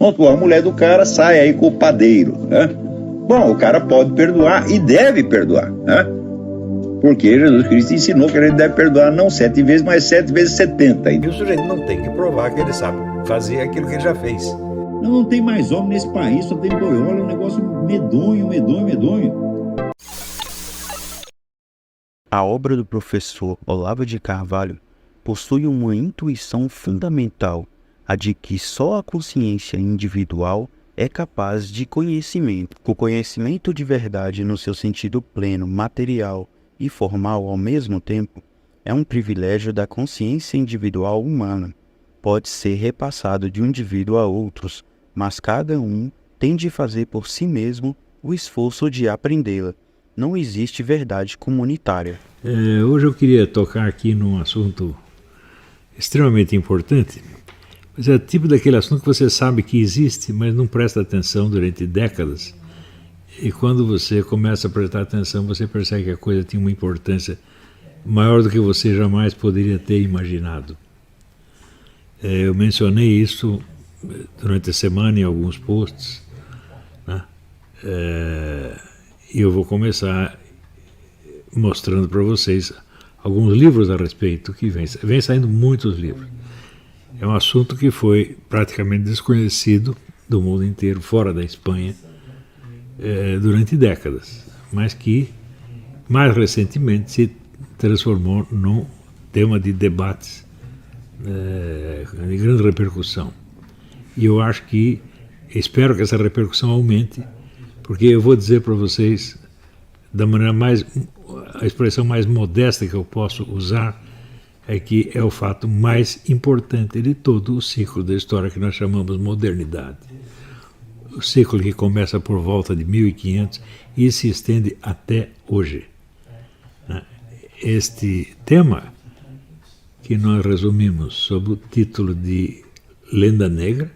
A mulher do cara sai aí com o padeiro, né? Bom, o cara pode perdoar e deve perdoar, né? Porque Jesus Cristo ensinou que a gente deve perdoar não 7 vezes, mas 7 vezes 70. E o sujeito não tem que provar que ele sabe fazer aquilo que ele já fez. Não tem mais homem nesse país, só tem boiola, é um negócio medonho. A obra do professor Olavo de Carvalho possui uma intuição fundamental, a de que só a consciência individual é capaz de conhecimento. O conhecimento de verdade no seu sentido pleno, material e formal ao mesmo tempo, é um privilégio da consciência individual humana. Pode ser repassado de um indivíduo a outros, mas cada um tem de fazer por si mesmo o esforço de aprendê-la. Não existe verdade comunitária. Hoje eu queria tocar aqui num assunto extremamente importante, mas é tipo daquele assunto que você sabe que existe, mas não presta atenção durante décadas. E quando você começa a prestar atenção, você percebe que a coisa tinha uma importância maior do que você jamais poderia ter imaginado. Eu mencionei isso durante a semana em alguns posts, né? E eu vou começar mostrando para vocês alguns livros a respeito, que vem saindo muitos livros. É um assunto que foi praticamente desconhecido do mundo inteiro, fora da Espanha, durante décadas, mas que mais recentemente se transformou num tema de debates de grande repercussão. E eu acho que, espero que essa repercussão aumente, porque eu vou dizer para vocês, da maneira a expressão mais modesta que eu posso usar, é que é o fato mais importante de todo o ciclo da história que nós chamamos modernidade. O ciclo que começa por volta de 1500 e se estende até hoje. Este tema, que nós resumimos sob o título de Legenda Negra,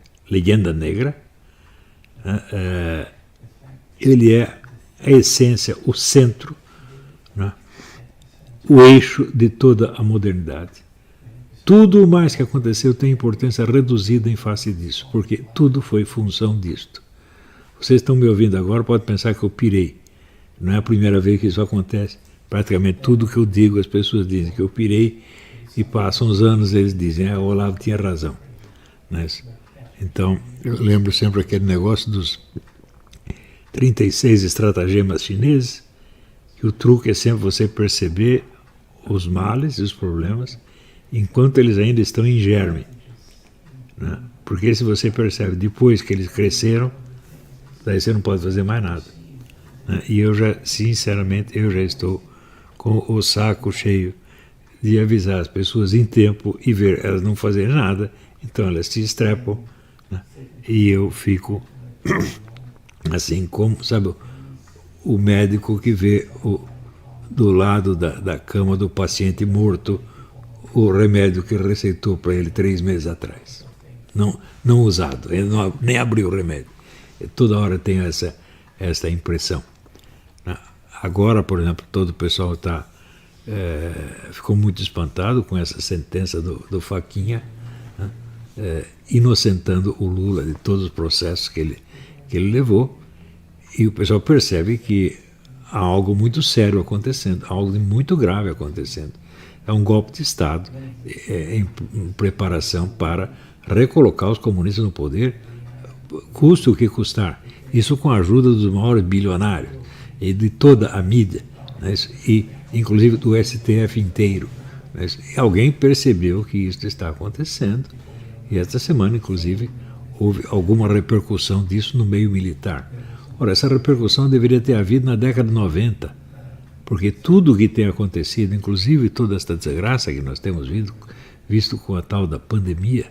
ele é a essência, o centro, né? O eixo de toda a modernidade. Tudo o mais que aconteceu tem importância reduzida em face disso, porque tudo foi função disto. Vocês estão me ouvindo agora, podem pensar que eu pirei. Não é a primeira vez que isso acontece. Praticamente tudo que eu digo, as pessoas dizem que eu pirei, e passam uns anos eles dizem, o Olavo tinha razão. Então, eu lembro sempre aquele negócio dos 36 estratagemas chineses, que o truque é sempre você perceber os males e os problemas enquanto eles ainda estão em germe, né? Porque se você percebe depois que eles cresceram, daí você não pode fazer mais nada, né? E sinceramente, eu já estou com o saco cheio de avisar as pessoas em tempo e ver elas não fazerem nada, então elas se estrepam, né? E eu fico assim como, sabe, o médico que vê do lado da cama do paciente morto o remédio que receitou para ele 3 meses atrás. Não usado, ele nem abriu o remédio. Toda hora tem essa impressão. Agora, por exemplo, todo o pessoal ficou muito espantado com essa sentença do Faquinha, né? Inocentando o Lula de todos os processos que ele levou, e o pessoal percebe que há algo muito sério acontecendo, algo muito grave acontecendo. É um golpe de Estado em preparação para recolocar os comunistas no poder, custe o que custar. Isso com a ajuda dos maiores bilionários e de toda a mídia, né? E inclusive do STF inteiro, né? E alguém percebeu que isso está acontecendo, e esta semana, inclusive, houve alguma repercussão disso no meio militar. Ora, essa repercussão deveria ter havido na década de 90, porque tudo o que tem acontecido, inclusive toda esta desgraça que nós temos visto com a tal da pandemia,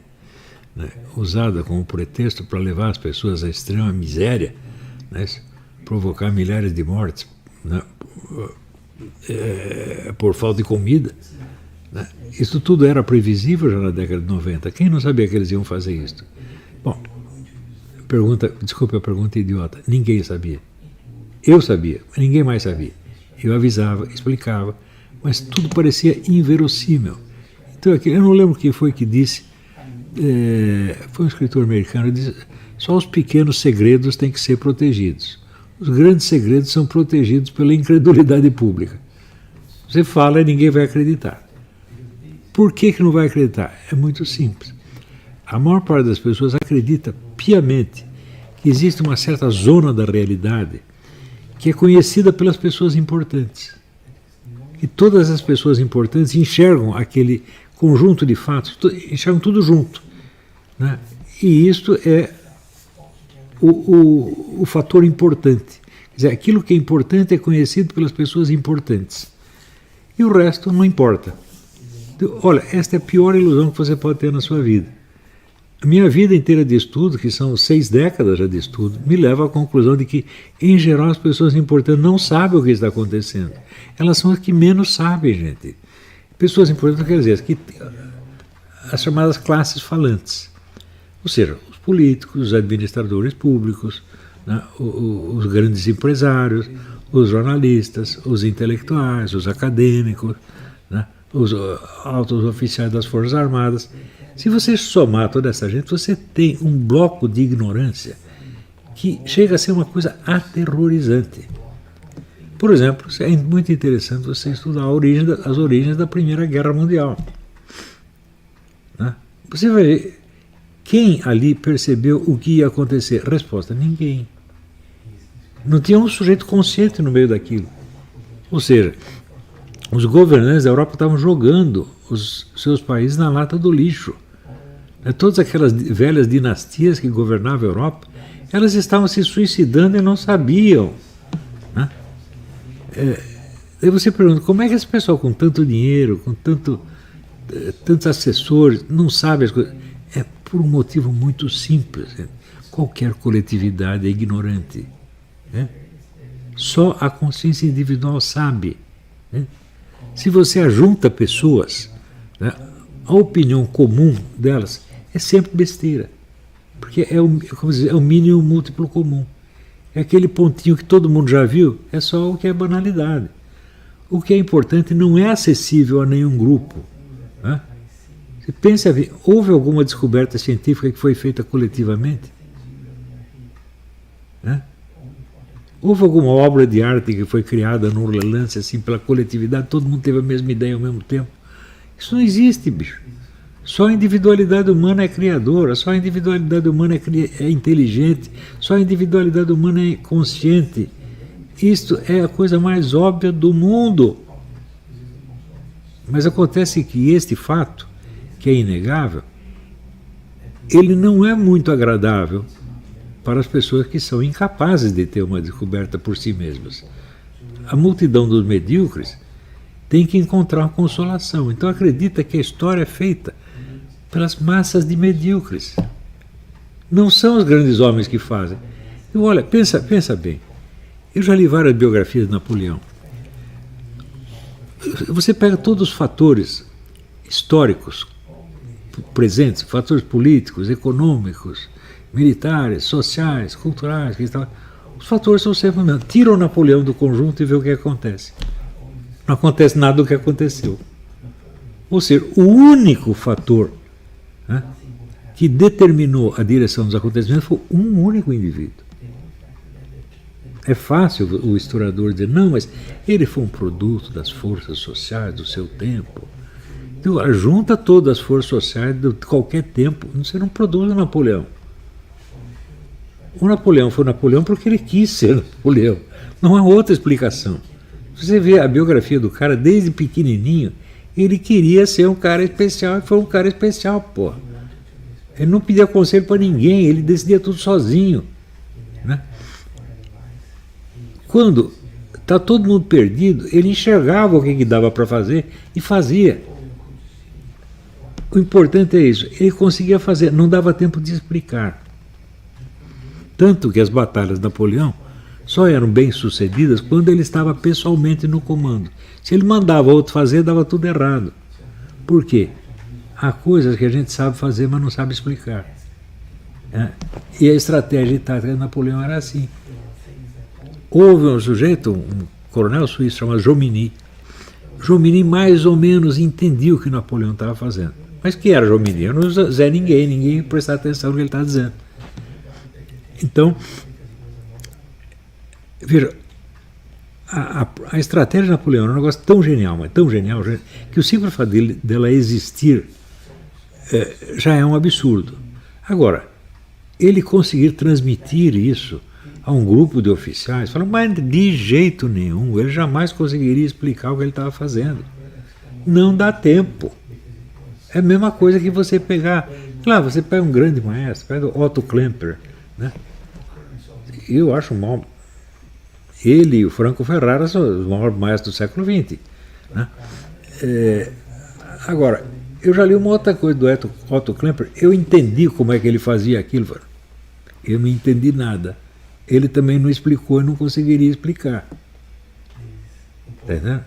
né, usada como pretexto para levar as pessoas à extrema miséria, né, provocar milhares de mortes, né, por falta de comida, né. Isso tudo era previsível já na década de 90. Quem não sabia que eles iam fazer isso? Bom, desculpe a pergunta idiota. Ninguém sabia. Eu sabia, mas ninguém mais sabia. Eu avisava, explicava, mas tudo parecia inverossímil. Então, eu não lembro quem foi que disse foi um escritor americano, ele diz, só os pequenos segredos têm que ser protegidos. Os grandes segredos são protegidos pela incredulidade pública. Você fala e ninguém vai acreditar. Por que não vai acreditar? É muito simples. A maior parte das pessoas acredita piamente que existe uma certa zona da realidade que é conhecida pelas pessoas importantes. E todas as pessoas importantes enxergam aquele conjunto de fatos, enxergam tudo junto. Né? E isto é o fator importante. Quer dizer, aquilo que é importante é conhecido pelas pessoas importantes. E o resto não importa. Então, olha, esta é a pior ilusão que você pode ter na sua vida. A minha vida inteira de estudo, que são 6 décadas já de estudo, me leva à conclusão de que, em geral, as pessoas importantes não sabem o que está acontecendo. Elas são as que menos sabem, gente. Pessoas importantes, quer dizer, as chamadas classes falantes. Ou seja, os políticos, os administradores públicos, né, os grandes empresários, os jornalistas, os intelectuais, os acadêmicos, né, os altos oficiais das Forças Armadas. Se você somar toda essa gente, você tem um bloco de ignorância que chega a ser uma coisa aterrorizante. Por exemplo, é muito interessante você estudar as origens da Primeira Guerra Mundial. Né? Você vai ver quem ali percebeu o que ia acontecer. Resposta: ninguém. Não tinha um sujeito consciente no meio daquilo. Ou seja, os governantes da Europa estavam jogando os seus países na lata do lixo. Todas aquelas velhas dinastias que governavam a Europa, elas estavam se suicidando e não sabiam. Né? Aí você pergunta, como é que esse pessoal com tanto dinheiro, com tantos assessores, não sabe as coisas? É por um motivo muito simples. Qualquer coletividade é ignorante. Né? Só a consciência individual sabe. Né? Se você ajunta pessoas, né, a opinião comum delas é sempre besteira. Porque é o mínimo múltiplo comum. É aquele pontinho que todo mundo já viu, é só o que é banalidade. O que é importante não é acessível a nenhum grupo. Né? Você pensa, houve alguma descoberta científica que foi feita coletivamente? Né? Houve alguma obra de arte que foi criada num lance assim pela coletividade, todo mundo teve a mesma ideia ao mesmo tempo? Isso não existe, bicho. Só a individualidade humana é criadora, só a individualidade humana é inteligente, só a individualidade humana é consciente. Isto é a coisa mais óbvia do mundo. Mas acontece que este fato, que é inegável, ele não é muito agradável para as pessoas que são incapazes de ter uma descoberta por si mesmas. A multidão dos medíocres tem que encontrar uma consolação. Então acredita que a história é feita pelas massas de medíocres. Não são os grandes homens que fazem. E olha, pensa bem. Eu já li várias biografias de Napoleão. Você pega todos os fatores históricos presentes, fatores políticos, econômicos, militares, sociais, culturais, os fatores são sempre os mesmos. Tira o Napoleão do conjunto e vê o que acontece. Não acontece nada do que aconteceu. Ou seja, o único fator, né, que determinou a direção dos acontecimentos foi um único indivíduo. É fácil o historiador dizer, não, mas ele foi um produto das forças sociais do seu tempo. Então, junta todas as forças sociais de qualquer tempo, você não produz o Napoleão. O Napoleão foi Napoleão porque ele quis ser Napoleão. Não há outra explicação. Você vê a biografia do cara, desde pequenininho, ele queria ser um cara especial e foi um cara especial, pô. Ele não pedia conselho para ninguém, ele decidia tudo sozinho. Né? Quando está todo mundo perdido, ele enxergava o que dava para fazer e fazia. O importante é isso, ele conseguia fazer, não dava tempo de explicar. Tanto que as batalhas de Napoleão só eram bem-sucedidas quando ele estava pessoalmente no comando. Se ele mandava outro fazer, dava tudo errado. Por quê? Há coisas que a gente sabe fazer, mas não sabe explicar. E a estratégia tática de Napoleão era assim. Houve um sujeito, um coronel suíço chamado Jomini. Jomini mais ou menos entendia o que Napoleão estava fazendo. Mas que era João Menino? Não Zé ninguém, ninguém prestar atenção no que ele está dizendo. Então, veja, a estratégia napoleônica é um negócio tão genial, mas tão genial, que o simples fato dela existir já é um absurdo. Agora, ele conseguir transmitir isso a um grupo de oficiais, falam, mas de jeito nenhum, ele jamais conseguiria explicar o que ele estava fazendo. Não dá tempo. É a mesma coisa que você pegar, claro, você pega um grande maestro, pega o Otto Klemperer, né? Eu acho mal. Ele e o Franco Ferrara são os maiores maestros do século XX. Né? Agora, eu já li uma outra coisa do Otto Klemperer, eu entendi como é que ele fazia aquilo. Eu não entendi nada. Ele também não explicou e não conseguiria explicar. Tá entendendo?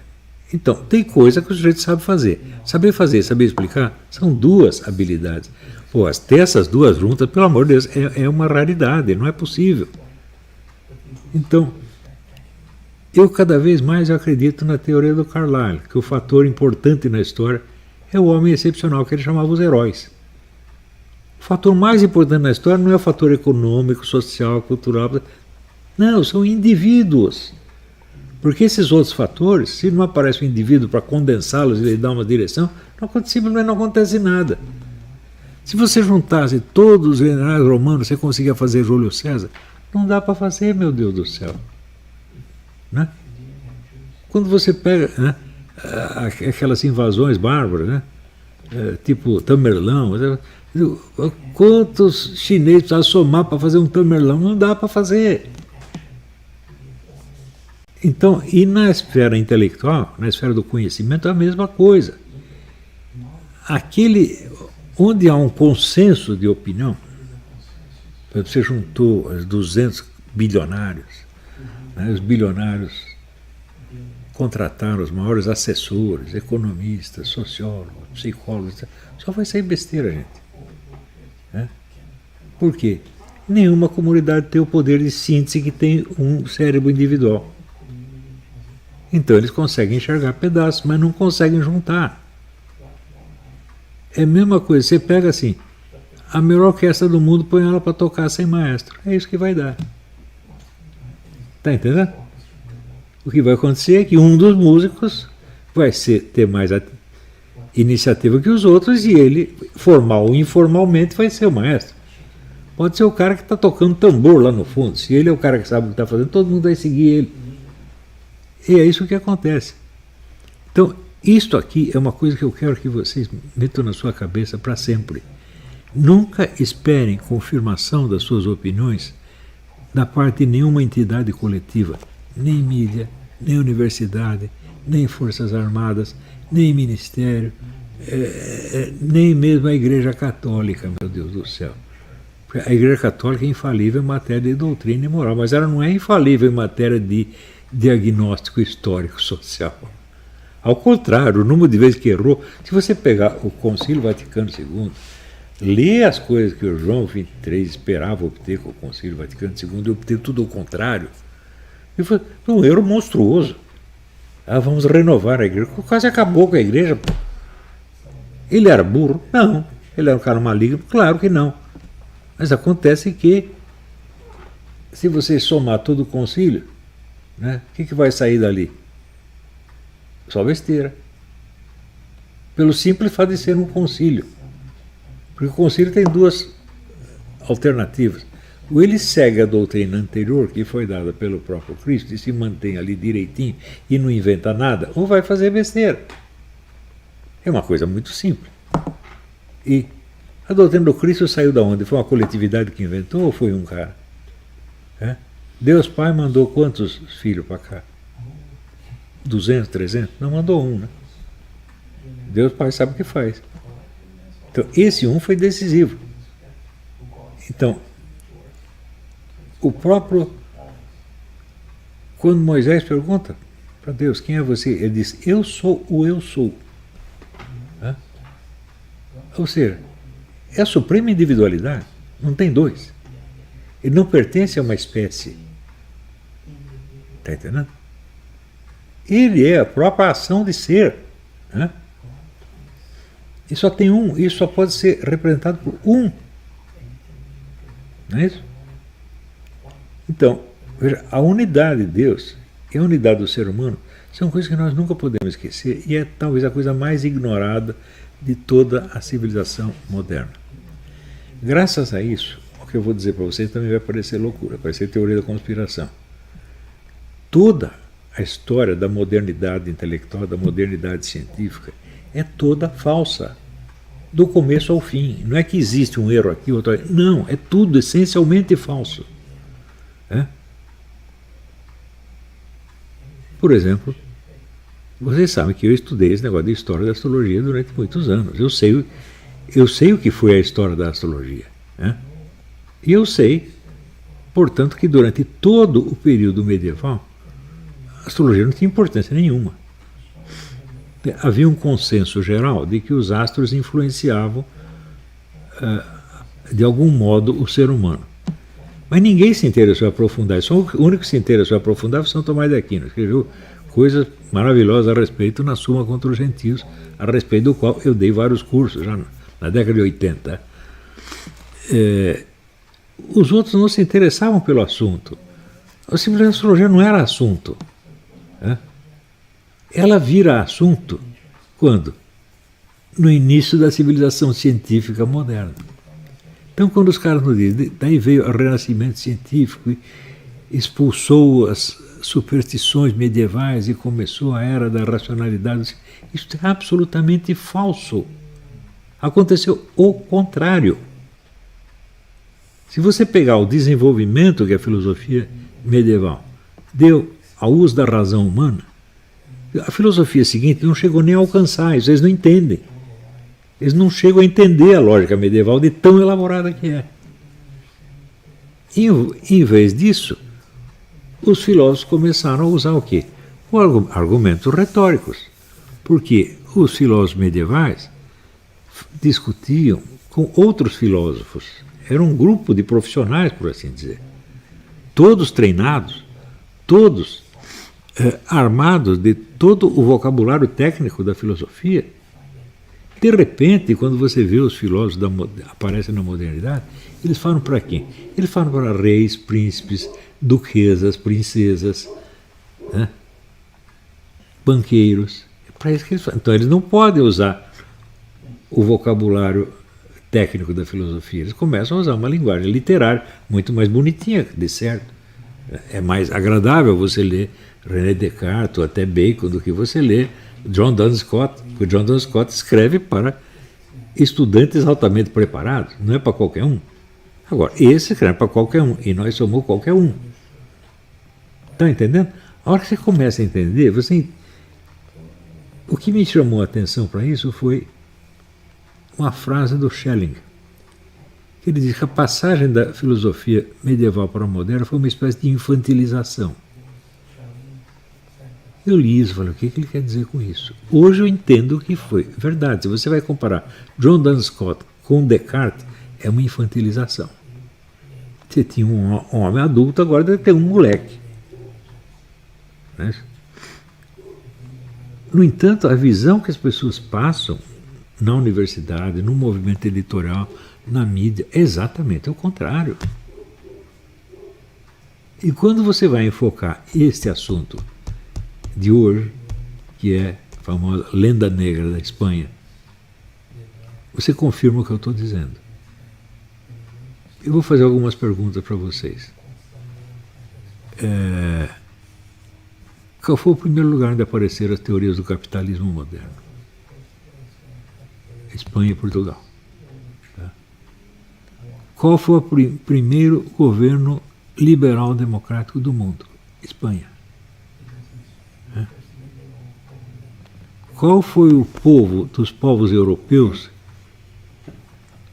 Então, tem coisa que o sujeito sabe fazer. Saber fazer, saber explicar, são duas habilidades. Pô, ter essas duas juntas, pelo amor de Deus, é uma raridade, não é possível. Então, eu cada vez mais acredito na teoria do Carlyle, que o fator importante na história é o homem excepcional, que ele chamava os heróis. O fator mais importante na história não é o fator econômico, social, cultural. Não, são indivíduos. Porque esses outros fatores, se não aparece um indivíduo para condensá-los e lhe dar uma direção, simplesmente não acontece nada. Se você juntasse todos os generais romanos, você conseguia fazer Júlio César? Não dá para fazer, meu Deus do céu. Né? Quando você pega, né, aquelas invasões bárbaras, né, tipo Tamerlão, quantos chineses precisavam somar para fazer um Tamerlão? Não dá para fazer. Então, e na esfera intelectual, na esfera do conhecimento, é a mesma coisa. Onde há um consenso de opinião, você juntou os 200 bilionários, né, os bilionários contrataram os maiores assessores, economistas, sociólogos, psicólogos, só vai sair besteira, gente. Né? Por quê? Nenhuma comunidade tem o poder de síntese que tem um cérebro individual. Então eles conseguem enxergar pedaços, mas não conseguem juntar. É a mesma coisa, você pega assim, a melhor orquestra do mundo, põe ela para tocar sem maestro. É isso que vai dar. Está entendendo? O que vai acontecer é que um dos músicos vai ter mais iniciativa que os outros e ele, formal ou informalmente, vai ser o maestro. Pode ser o cara que está tocando tambor lá no fundo. Se ele é o cara que sabe o que está fazendo, todo mundo vai seguir ele. E é isso que acontece. Então, isto aqui é uma coisa que eu quero que vocês metam na sua cabeça para sempre. Nunca esperem confirmação das suas opiniões da parte de nenhuma entidade coletiva, nem mídia, nem universidade, nem forças armadas, nem ministério, nem mesmo a Igreja Católica, meu Deus do céu. A Igreja Católica é infalível em matéria de doutrina e moral, mas ela não é infalível em matéria de diagnóstico histórico social. Ao contrário, o número de vezes que errou, se você pegar o Concílio Vaticano II, lê as coisas que o João XXIII esperava obter com o Concílio Vaticano II e obter tudo o contrário, e foi um erro monstruoso. Vamos renovar a igreja. Quase acabou com a igreja. Ele era burro? Não. Ele era um cara maligno? Claro que não. Mas acontece que, se você somar todo o concílio, né, o que vai sair dali? Só besteira. Pelo simples fato de ser um concílio. Porque o concílio tem duas alternativas. Ou ele segue a doutrina anterior, que foi dada pelo próprio Cristo, e se mantém ali direitinho e não inventa nada, ou vai fazer besteira. É uma coisa muito simples. E a doutrina do Cristo saiu da onde? Foi uma coletividade que inventou ou foi um cara? Deus Pai mandou quantos filhos para cá? 200, 300? Não mandou um, né? Deus Pai sabe o que faz. Então, esse um foi decisivo. Então, o próprio... Quando Moisés pergunta para Deus, quem é você? Ele diz, eu sou o eu sou. Ou seja, é a suprema individualidade, não tem dois. Ele não pertence a uma espécie. Está entendendo? Ele é a própria ação de ser. E só tem um, isso só pode ser representado por um. Não é isso? Então, veja, a unidade de Deus e a unidade do ser humano são coisas que nós nunca podemos esquecer e é talvez a coisa mais ignorada de toda a civilização moderna. Graças a isso, o que eu vou dizer para vocês também vai parecer loucura, vai parecer teoria da conspiração. Toda a história da modernidade intelectual, da modernidade científica, é toda falsa, do começo ao fim. Não é que existe um erro aqui, outro ali. Não, é tudo essencialmente falso. Por exemplo, vocês sabem que eu estudei esse negócio de história da astrologia durante muitos anos. Eu sei o que foi a história da astrologia. E eu sei, portanto, que durante todo o período medieval, a astrologia não tinha importância nenhuma. Havia um consenso geral de que os astros influenciavam, de algum modo, o ser humano. Mas ninguém se interessou em aprofundar. Só o único que se interessou em aprofundar foi São Tomás de Aquino. Escreveu coisas maravilhosas a respeito na Suma contra os Gentios, a respeito do qual eu dei vários cursos já na década de 80. Os outros não se interessavam pelo assunto. A astrologia não era assunto. Ela vira assunto quando? No início da civilização científica moderna. Então, quando os caras nos dizem, daí veio o renascimento científico e expulsou as superstições medievais e começou a era da racionalidade, isso é absolutamente falso. Aconteceu o contrário. Se você pegar o desenvolvimento que a filosofia medieval deu ao uso da razão humana, a filosofia seguinte não chegou nem a alcançar isso, eles não entendem. Eles não chegam a entender a lógica medieval de tão elaborada que é. Em vez disso, os filósofos começaram a usar o quê? Argumentos retóricos. Porque os filósofos medievais discutiam com outros filósofos. Era um grupo de profissionais, por assim dizer. Todos treinados, todos armados de todo o vocabulário técnico da filosofia. De repente, quando você vê os filósofos aparecem na modernidade, eles falam para quem? Eles falam para reis, príncipes, duquesas, princesas, banqueiros. É para isso que eles falam. Então, eles não podem usar o vocabulário técnico da filosofia. Eles começam a usar uma linguagem literária muito mais bonitinha, de certo. É mais agradável você ler René Descartes ou até Bacon do que você ler John Duns Scott, porque o John Duns Scott escreve para estudantes altamente preparados, não é para qualquer um. Agora, esse escreve para qualquer um, e nós somos qualquer um. Está entendendo? A hora que você começa a entender, o que me chamou a atenção para isso foi uma frase do Schelling, que ele diz que a passagem da filosofia medieval para a moderna foi uma espécie de infantilização. Eu li isso e falei, o que ele quer dizer com isso? Hoje eu entendo o que foi. Verdade, se você vai comparar John Duns Scott com Descartes, é uma infantilização. Você tinha um homem adulto, agora deve ter um moleque. Né? No entanto, a visão que as pessoas passam na universidade, no movimento editorial, na mídia, é exatamente o contrário. E quando você vai enfocar este assunto de hoje, que é a famosa lenda negra da Espanha, você confirma o que eu estou dizendo. Eu vou fazer algumas perguntas para vocês. Qual foi o primeiro lugar onde apareceram as teorias do capitalismo moderno? Espanha e Portugal. Tá? Qual foi o primeiro governo liberal democrático do mundo? Espanha. Qual foi o povo dos povos europeus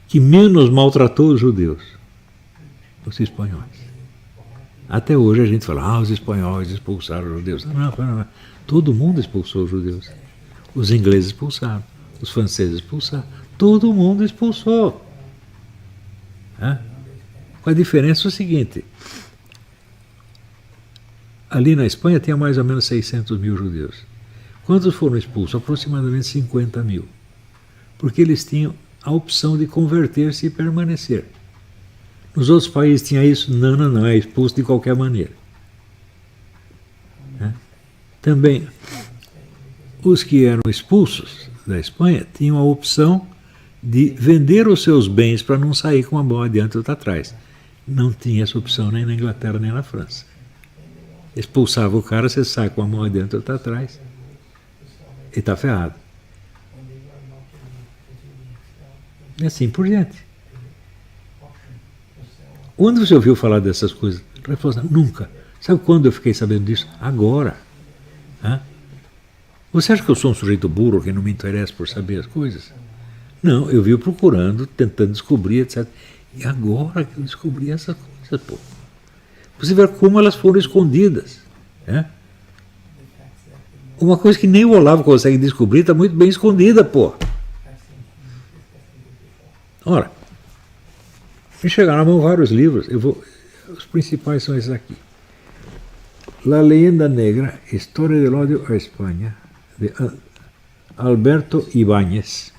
que menos maltratou os judeus? Os espanhóis. Até hoje a gente fala, os espanhóis expulsaram os judeus. Não. Todo mundo expulsou os judeus. Os ingleses expulsaram, os franceses expulsaram. Todo mundo expulsou. Com a diferença é o seguinte, ali na Espanha tinha mais ou menos 600 mil judeus. Quantos foram expulsos? Aproximadamente 50 mil. porque eles tinham a opção de converter-se e permanecer. Nos outros países tinha isso? Não, é expulso de qualquer maneira. Também, os que eram expulsos da Espanha tinham a opção de vender os seus bens para não sair com uma mão adiante e outra atrás. Não tinha essa opção nem na Inglaterra nem na França. Expulsava o cara, você sai com uma mão adiante e outra atrás e está ferrado. E assim por diante. Quando você ouviu falar dessas coisas? Nunca. Sabe quando eu fiquei sabendo disso? Agora. Você acha que eu sou um sujeito burro que não me interessa por saber as coisas? Não, eu vi procurando, tentando descobrir, etc. E agora que eu descobri essas coisas, pô. Você vê como elas foram escondidas. Uma coisa que nem o Olavo consegue descobrir está muito bem escondida, pô. Ora, me chegaram na mão vários livros, os principais são esses aqui. La leyenda negra, Historia del odio a España, de Alberto Ibáñez.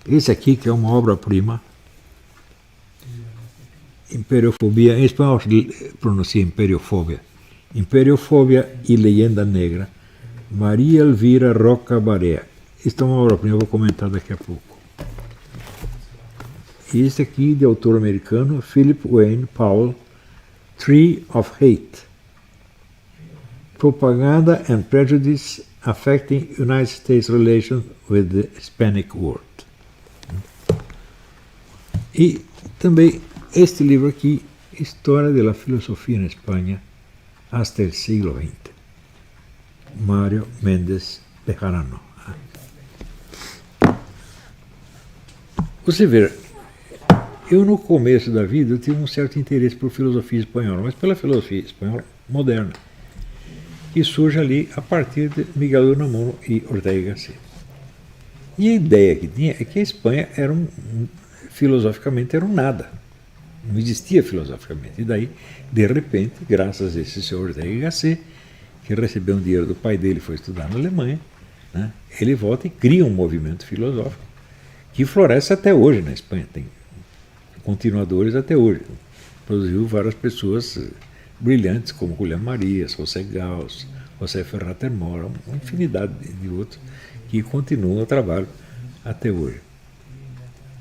Esse aqui, que é uma obra-prima, Imperiofobia, em espanhol pronuncia Imperiofobia. Imperiofobia e Leyenda Negra, Maria Elvira Roca Barea. Isto é uma obra-prima, eu vou comentar daqui a pouco. E este aqui, de autor americano, Philip Wayne Powell, Tree of Hate, Propaganda and Prejudice Affecting United States Relations with the Hispanic World. E também este livro aqui, História de la Filosofía en España hasta el siglo XX, Mário Mendes Bejarano. Você vê, eu no começo da vida eu tive um certo interesse por filosofia espanhola, mas pela filosofia espanhola moderna, que surge ali a partir de Miguel de Unamuno e Ortega y Gasset. E a ideia que tinha é que a Espanha era filosoficamente era um nada, não existia filosoficamente. E daí, de repente, graças a esse senhor Ortega y Gasset, que recebeu um dinheiro do pai dele e foi estudar na Alemanha, ele volta e cria um movimento filosófico que floresce até hoje na Espanha, tem continuadores até hoje. Produziu várias pessoas brilhantes, como Julián Marías, José Gauss, José Ferrater Mora, uma infinidade de outros que continuam o trabalho até hoje.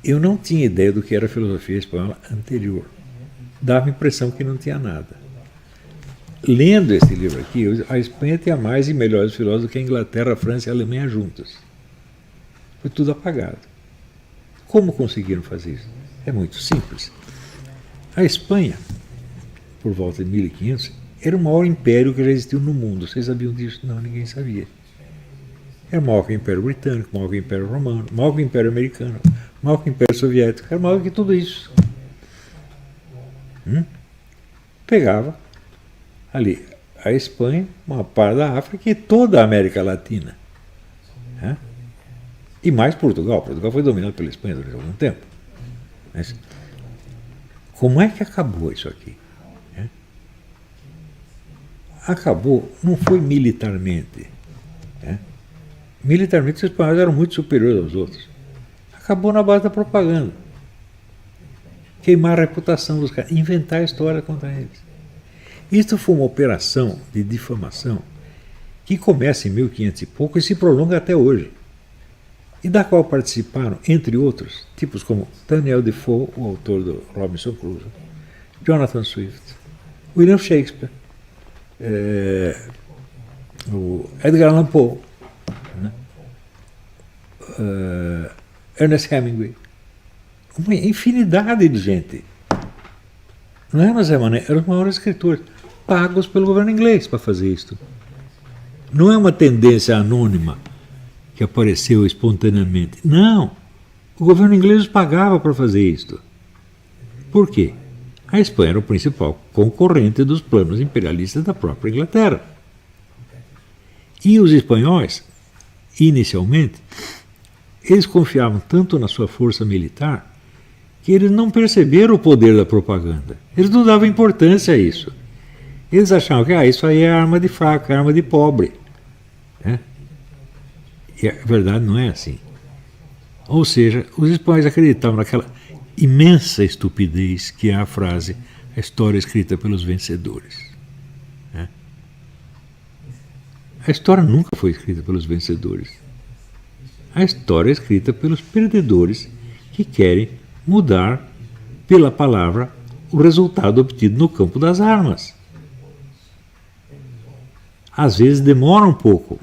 Eu não tinha ideia do que era a filosofia espanhola anterior. Dava a impressão que não tinha nada. Lendo este livro aqui, a Espanha tinha mais e melhores filósofos que a Inglaterra, a França e a Alemanha juntas. Foi tudo apagado. Como conseguiram fazer isso? É muito simples. A Espanha, por volta de 1500, era o maior império que já existiu no mundo. Vocês sabiam disso? Não, ninguém sabia. Era maior que o Império Britânico, maior que o Império Romano, maior que o Império Americano, maior que o Império Soviético, era maior que tudo isso. Pegava ali a Espanha, uma parte da África e toda a América Latina. E mais Portugal. Portugal foi dominado pela Espanha durante algum tempo. Mas como é que acabou isso aqui? Acabou, não foi militarmente. Militarmente os espanhóis eram muito superiores aos outros. Acabou na base da propaganda. Queimar a reputação dos caras, inventar a história contra eles. Isto foi uma operação de difamação que começa em 1500 e pouco e se prolonga até hoje. E da qual participaram, entre outros, tipos como Daniel Defoe, o autor do Robinson Crusoe, Jonathan Swift, William Shakespeare, o Edgar Allan Poe, Ernest Hemingway, uma infinidade de gente. Não era Zé Mané, eram os maiores escritores, pagos pelo governo inglês para fazer isto. Não é uma tendência anônima que apareceu espontaneamente. Não, o governo inglês os pagava para fazer isto. Por quê? A Espanha era o principal concorrente dos planos imperialistas da própria Inglaterra. E os espanhóis, inicialmente, eles confiavam tanto na sua força militar que eles não perceberam o poder da propaganda. Eles não davam importância a isso. Eles achavam que isso aí é arma de fraco, é arma de pobre. Né? E a verdade não é assim. Ou seja, os espanhóis acreditavam naquela imensa estupidez que é a frase, a história escrita pelos vencedores. Né? A história nunca foi escrita pelos vencedores. A história é escrita pelos perdedores que querem mudar pela palavra o resultado obtido no campo das armas. Às vezes demora um pouco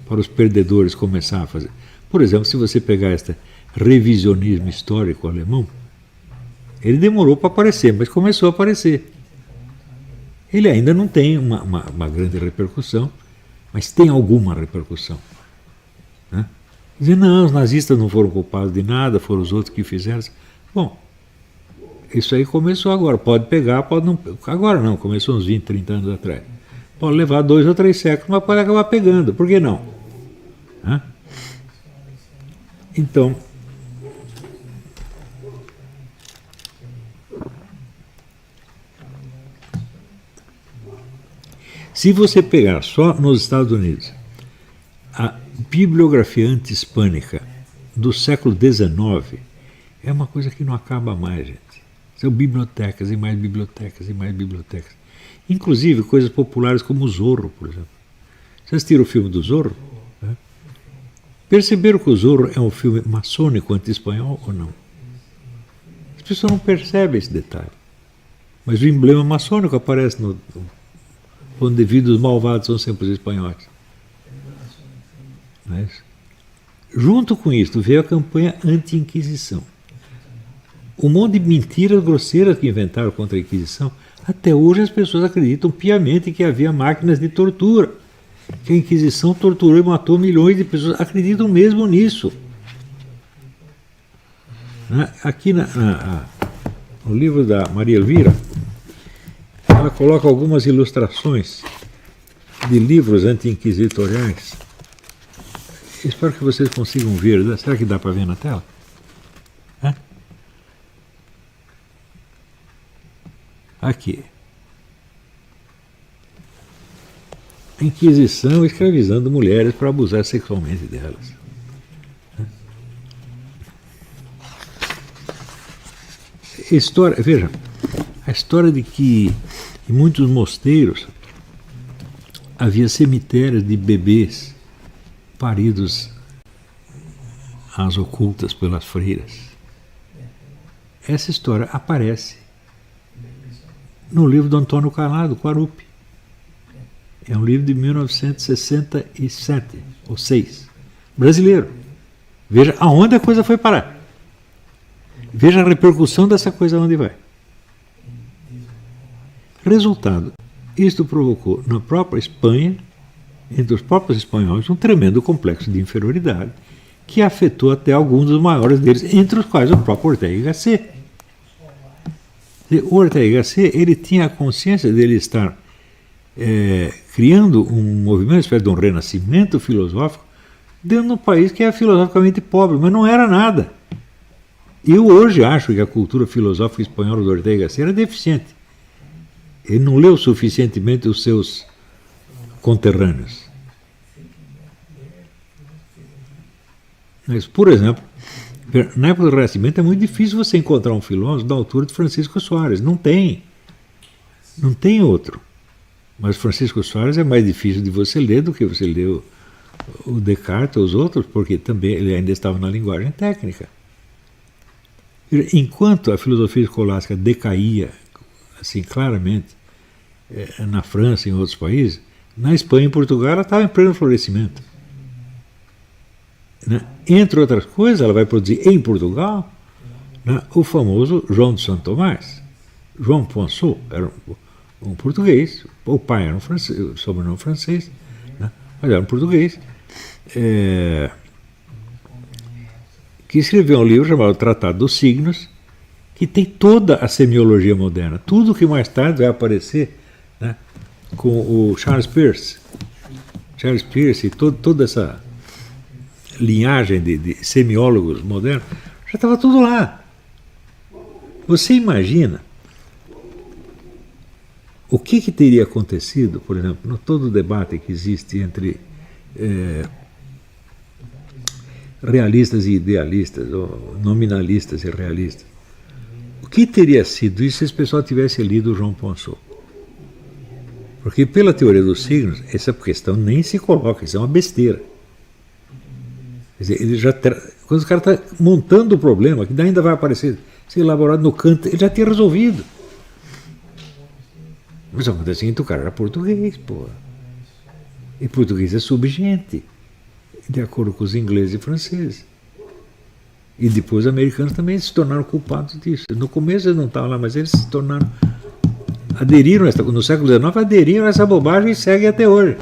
para os perdedores começar a fazer. Por exemplo, se você pegar este revisionismo histórico alemão, ele demorou para aparecer, mas começou a aparecer. Ele ainda não tem uma grande repercussão, mas tem alguma repercussão. Né? Dizer, não, os nazistas não foram culpados de nada, foram os outros que fizeram. Bom, isso aí começou agora. Pode pegar, pode não. Agora não, começou uns 20, 30 anos atrás. Pode levar 2 ou 3 séculos, mas pode acabar pegando. Por que não? Hã? Então, se você pegar só nos Estados Unidos a bibliografia anti-hispânica do século XIX, é uma coisa que não acaba mais, gente. São bibliotecas e mais bibliotecas e mais bibliotecas. Inclusive coisas populares como o Zorro, por exemplo. Vocês assistiram o filme do Zorro? Né? Perceberam que o Zorro é um filme maçônico anti-espanhol ou não? As pessoas não percebem esse detalhe. Mas o emblema maçônico aparece no onde devido os malvados são sempre os espanhóis. Mas, junto com isso veio a campanha anti-inquisição. Um monte de mentiras grosseiras que inventaram contra a Inquisição. Até hoje as pessoas acreditam piamente que havia máquinas de tortura, que a Inquisição torturou e matou milhões de pessoas. Acreditam mesmo nisso. Aqui no livro da Maria Elvira, ela coloca algumas ilustrações de livros anti-inquisitoriais. Espero que vocês consigam ver. Será que dá para ver na tela? Aqui. A Inquisição escravizando mulheres para abusar sexualmente delas. História, veja, a história de que em muitos mosteiros havia cemitérios de bebês paridos às ocultas pelas freiras. Essa história aparece no livro do Antônio Calado, Quarupi. É um livro de 1967, ou 6, brasileiro. Veja aonde a coisa foi parar. Veja a repercussão dessa coisa onde vai. Resultado, isto provocou na própria Espanha, entre os próprios espanhóis, um tremendo complexo de inferioridade que afetou até alguns dos maiores deles, entre os quais o próprio Ortega y Gasset. O Ortega y Gasset, ele tinha a consciência dele estar criando um movimento, uma espécie de um renascimento filosófico dentro de um país que é filosoficamente pobre, mas não era nada. Eu hoje acho que a cultura filosófica espanhola do Ortega y Gasset era deficiente. Ele não leu suficientemente os seus conterrâneos. Mas, por exemplo, na época do Renascimento é muito difícil você encontrar um filósofo da altura de Francisco Soares. Não tem. Não tem outro. Mas Francisco Soares é mais difícil de você ler do que você ler o Descartes ou os outros, porque também ele ainda estava na linguagem técnica. Enquanto a filosofia escolástica decaía, assim, claramente, na França e em outros países, na Espanha e em Portugal ela estava em pleno florescimento. Entre outras coisas, ela vai produzir em Portugal o famoso João de Santo Tomás. João Poinsot era um português, o pai era um francês, sobrenome francês, mas era um português, que escreveu um livro chamado Tratado dos Signos, que tem toda a semiologia moderna, tudo que mais tarde vai aparecer com o Charles Peirce. Charles Peirce e toda essa linhagem de semiólogos modernos, já estava tudo lá. Você imagina O que teria acontecido, por exemplo, no todo o debate que existe entre realistas e idealistas, ou nominalistas e realistas? O que teria sido isso se esse pessoal tivesse lido o João Ponceau? Porque pela teoria dos signos, essa questão nem se coloca, isso é uma besteira. Quer dizer, ele já quando o cara está montando o problema, que ainda vai aparecer, ser elaborado no canto, ele já tinha resolvido. Mas acontece o seguinte, o cara era português, pô. E português é subgente, de acordo com os ingleses e franceses. E depois os americanos também se tornaram culpados disso. No começo eles não estavam lá, mas eles se tornaram... aderiram, no século XIX, aderiram a essa bobagem e seguem até hoje.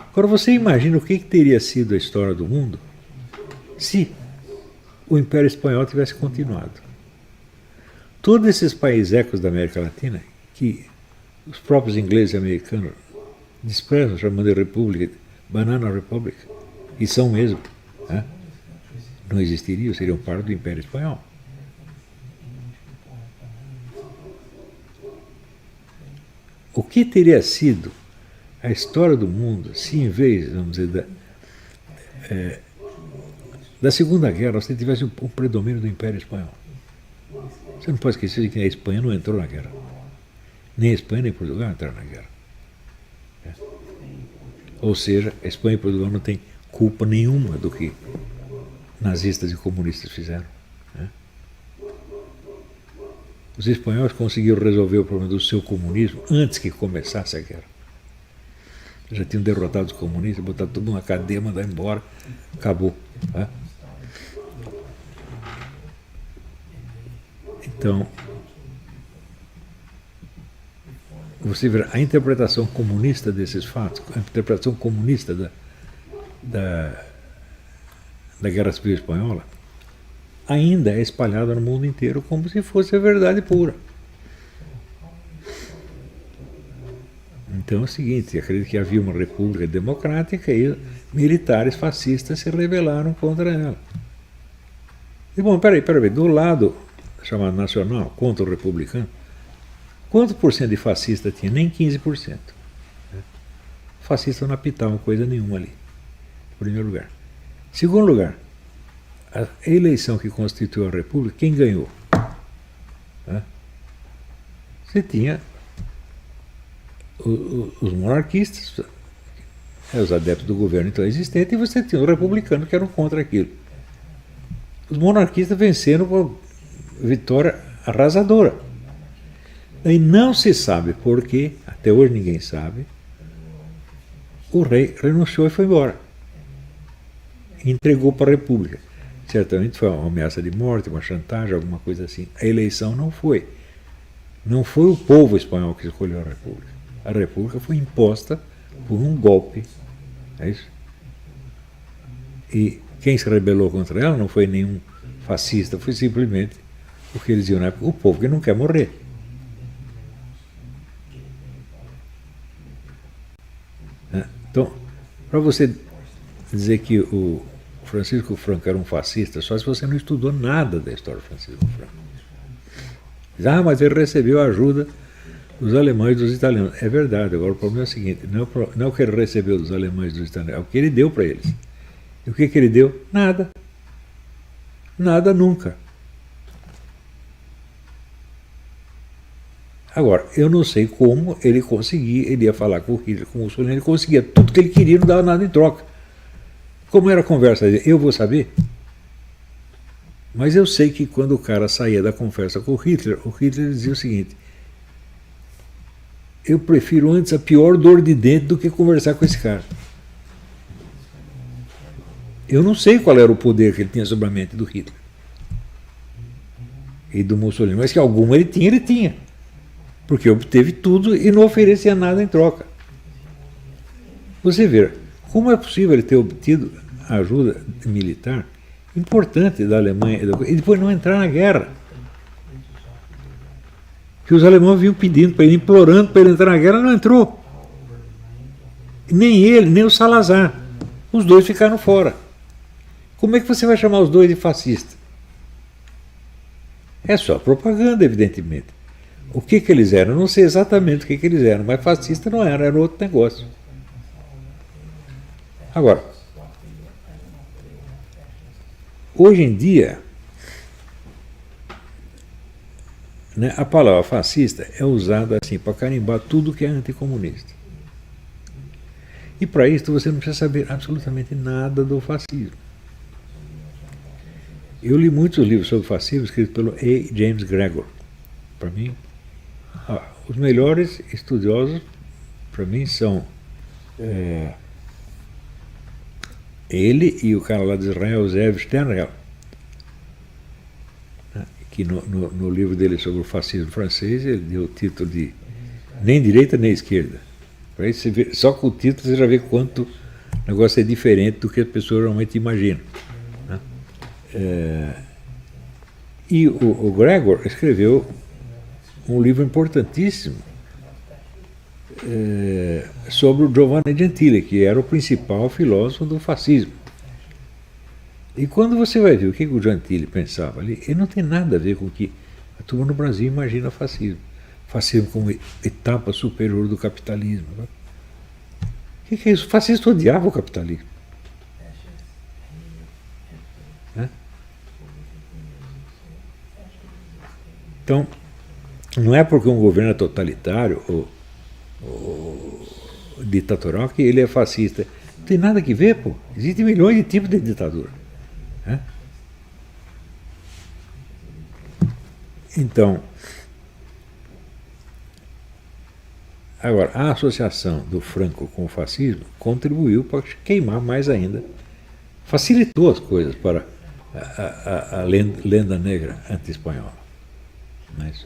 Agora você imagina o que teria sido a história do mundo se o Império Espanhol tivesse continuado. Todos esses países ecos da América Latina, que os próprios ingleses e americanos desprezam, chamando de República, Banana Republic, e são mesmo, né? Não existiriam, seriam parte do Império Espanhol. O que teria sido a história do mundo se, em vez, vamos dizer, da Segunda Guerra, você tivesse um predomínio do Império Espanhol? Você não pode esquecer de que a Espanha não entrou na guerra. Nem a Espanha nem Portugal entraram na guerra. Ou seja, a Espanha e Portugal não têm culpa nenhuma do que nazistas e comunistas fizeram. Os espanhóis conseguiram resolver o problema do seu comunismo antes que começasse a guerra. Já tinham derrotado os comunistas, botaram tudo numa cadeia, mandaram embora, acabou. Né? Então, você vê a interpretação comunista desses fatos, a interpretação comunista da Guerra Civil Espanhola, ainda é espalhada no mundo inteiro como se fosse a verdade pura. Então é o seguinte, acredito que havia uma república democrática e militares fascistas se rebelaram contra ela. E bom, peraí, do lado chamado nacional, contra o republicano, quanto por cento de fascista tinha? Nem 15%. Fascista não apitavam coisa nenhuma ali, em primeiro lugar. Segundo lugar, a eleição que constituiu a República, quem ganhou? Você tinha os monarquistas, os adeptos do governo então existente, e você tinha os republicanos que eram contra aquilo. Os monarquistas venceram com vitória arrasadora. E não se sabe por quê, até hoje ninguém sabe, o rei renunciou e foi embora. Entregou para a República. Certamente foi uma ameaça de morte, uma chantagem, alguma coisa assim. A eleição não foi. Não foi o povo espanhol que escolheu a República. A República foi imposta por um golpe. É isso? E quem se rebelou contra ela não foi nenhum fascista, foi simplesmente o que eles diziam na época, o povo que não quer morrer. Então, para você dizer que o Francisco Franco era um fascista, só se você não estudou nada da história do Francisco Franco. Ah, mas ele recebeu a ajuda dos alemães e dos italianos. É verdade, agora o problema é o seguinte, não é o que ele recebeu dos alemães e dos italianos, é o que ele deu para eles. E o que ele deu? Nada. Nada nunca. Agora, eu não sei como ele conseguia, ele ia falar com o Hitler, com o Mussolini, ele conseguia tudo que ele queria e não dava nada em troca. Como era a conversa dele? Eu vou saber. Mas eu sei que quando o cara saía da conversa com o Hitler dizia o seguinte: eu prefiro antes a pior dor de dente do que conversar com esse cara. Eu não sei qual era o poder que ele tinha sobre a mente do Hitler e do Mussolini, mas que algum ele tinha. Porque obteve tudo e não oferecia nada em troca. Você vê, como é possível ele ter obtido ajuda militar importante da Alemanha e depois não entrar na guerra? Que os alemães vinham pedindo para ele, implorando para ele entrar na guerra, não entrou. Nem ele, nem o Salazar. Os dois ficaram fora. Como é que você vai chamar os dois de fascista? É só propaganda, evidentemente. O que eles eram? Eu não sei exatamente o que eles eram, mas fascista não era outro negócio. Agora, hoje em dia, né, a palavra fascista é usada assim para carimbar tudo que é anticomunista. E para isso você não precisa saber absolutamente nada do fascismo. Eu li muitos livros sobre fascismo escritos pelo A. James Gregor. Para mim, os melhores estudiosos, para mim, são ele e o cara lá de Israel, Zev Sternhell, que no livro dele sobre o fascismo francês, ele deu o título de Nem Direita Nem Esquerda. Para isso você vê, só com o título você já vê quanto o negócio é diferente do que as pessoas realmente imaginam. Né? E o Gregor escreveu um livro importantíssimo sobre o Giovanni Gentile, que era o principal filósofo do fascismo. E quando você vai ver o que o Gentile pensava ali, ele não tem nada a ver com o que a turma no Brasil imagina fascismo. Fascismo como etapa superior do capitalismo. O que é isso? O fascista odiava o capitalismo. Né? Então, não é porque um governo é totalitário ou ditatorial que ele é fascista. Não tem nada que ver, pô. Existem milhões de tipos de ditadura. Né? Então, agora, a associação do Franco com o fascismo contribuiu para queimar mais ainda, facilitou as coisas para a lenda negra anti-espanhola. Mas,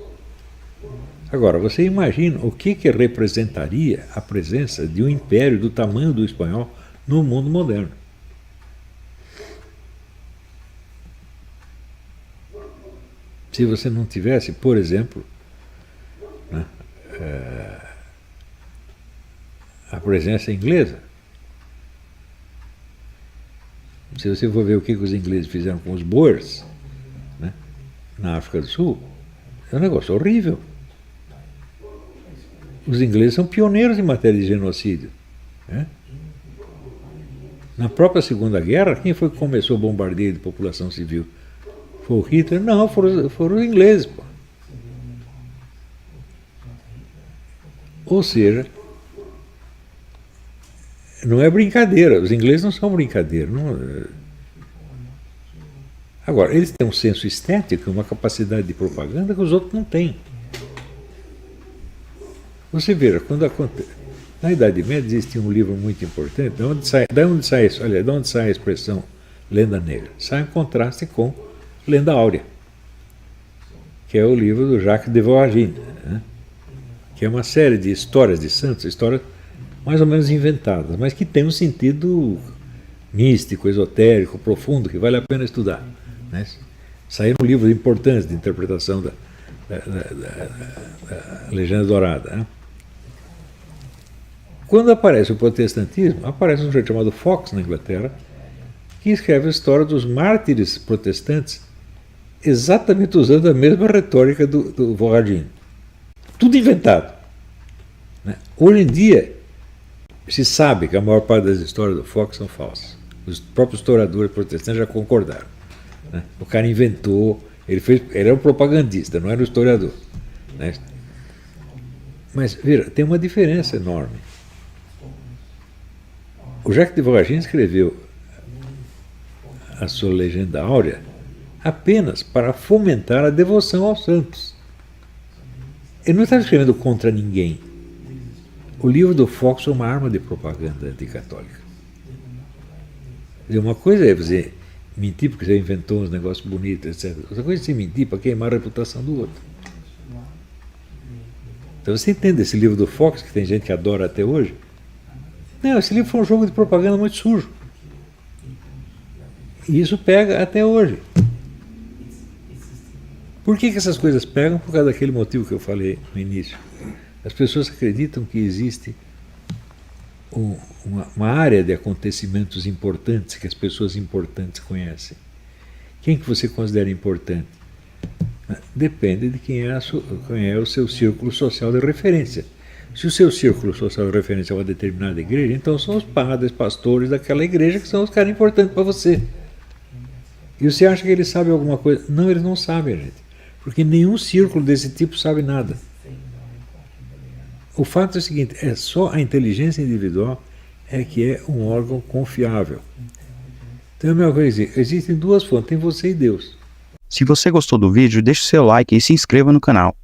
agora, você imagina o que representaria a presença de um império do tamanho do espanhol no mundo moderno. Se você não tivesse, por exemplo, né, a presença inglesa. Se você for ver o que os ingleses fizeram com os Boers, né, na África do Sul, é um negócio horrível. Os ingleses são pioneiros em matéria de genocídio. Né? Na própria Segunda Guerra, quem foi que começou o bombardeio de população civil? Foi o Hitler? Não, foram os ingleses. Pô. Ou seja, não é brincadeira. Os ingleses não são brincadeira. Não. Agora, eles têm um senso estético, uma capacidade de propaganda que os outros não têm. Você veja, quando acontece. Na Idade Média existia um livro muito importante. De onde sai a expressão lenda negra? Sai em contraste com Lenda Áurea, que é o livro do Jacques de Voagine, né? Que é uma série de histórias de santos, histórias mais ou menos inventadas, mas que tem um sentido místico, esotérico, profundo, que vale a pena estudar. Né? Saíram livros importantes de interpretação da Legenda Dourada. Né? Quando aparece o protestantismo, aparece um sujeito chamado Fox na Inglaterra, que escreve a história dos mártires protestantes, exatamente usando a mesma retórica do Voagine. Tudo inventado. Né? Hoje em dia, se sabe que a maior parte das histórias do Fox são falsas. Os próprios historiadores protestantes já concordaram. Né? O cara inventou, ele era um propagandista, não era um historiador. Né? Mas, veja, tem uma diferença enorme. O Jacques de Voagine escreveu a sua Legenda Áurea apenas para fomentar a devoção aos santos. Ele não estava escrevendo contra ninguém. O livro do Fox é uma arma de propaganda anticatólica. Uma coisa é você mentir porque você inventou uns negócios bonitos, etc. Outra coisa é você mentir para queimar a reputação do outro. Então você entende esse livro do Fox, que tem gente que adora até hoje? Não, esse livro foi um jogo de propaganda muito sujo. E isso pega até hoje. Por que essas coisas pegam? Por causa daquele motivo que eu falei no início. As pessoas acreditam que existe uma área de acontecimentos importantes que as pessoas importantes conhecem. Quem que você considera importante? Depende de quem é o seu círculo social de referência. Se o seu círculo social de referência é uma determinada igreja, então são os padres, pastores daquela igreja que são os caras importantes para você. E você acha que eles sabem alguma coisa? Não, eles não sabem, gente. Porque nenhum círculo desse tipo sabe nada. O fato é o seguinte, é só a inteligência individual é que é um órgão confiável. Então é a mesma coisa, existem duas fontes, tem você e Deus. Se você gostou do vídeo, deixe seu like e se inscreva no canal.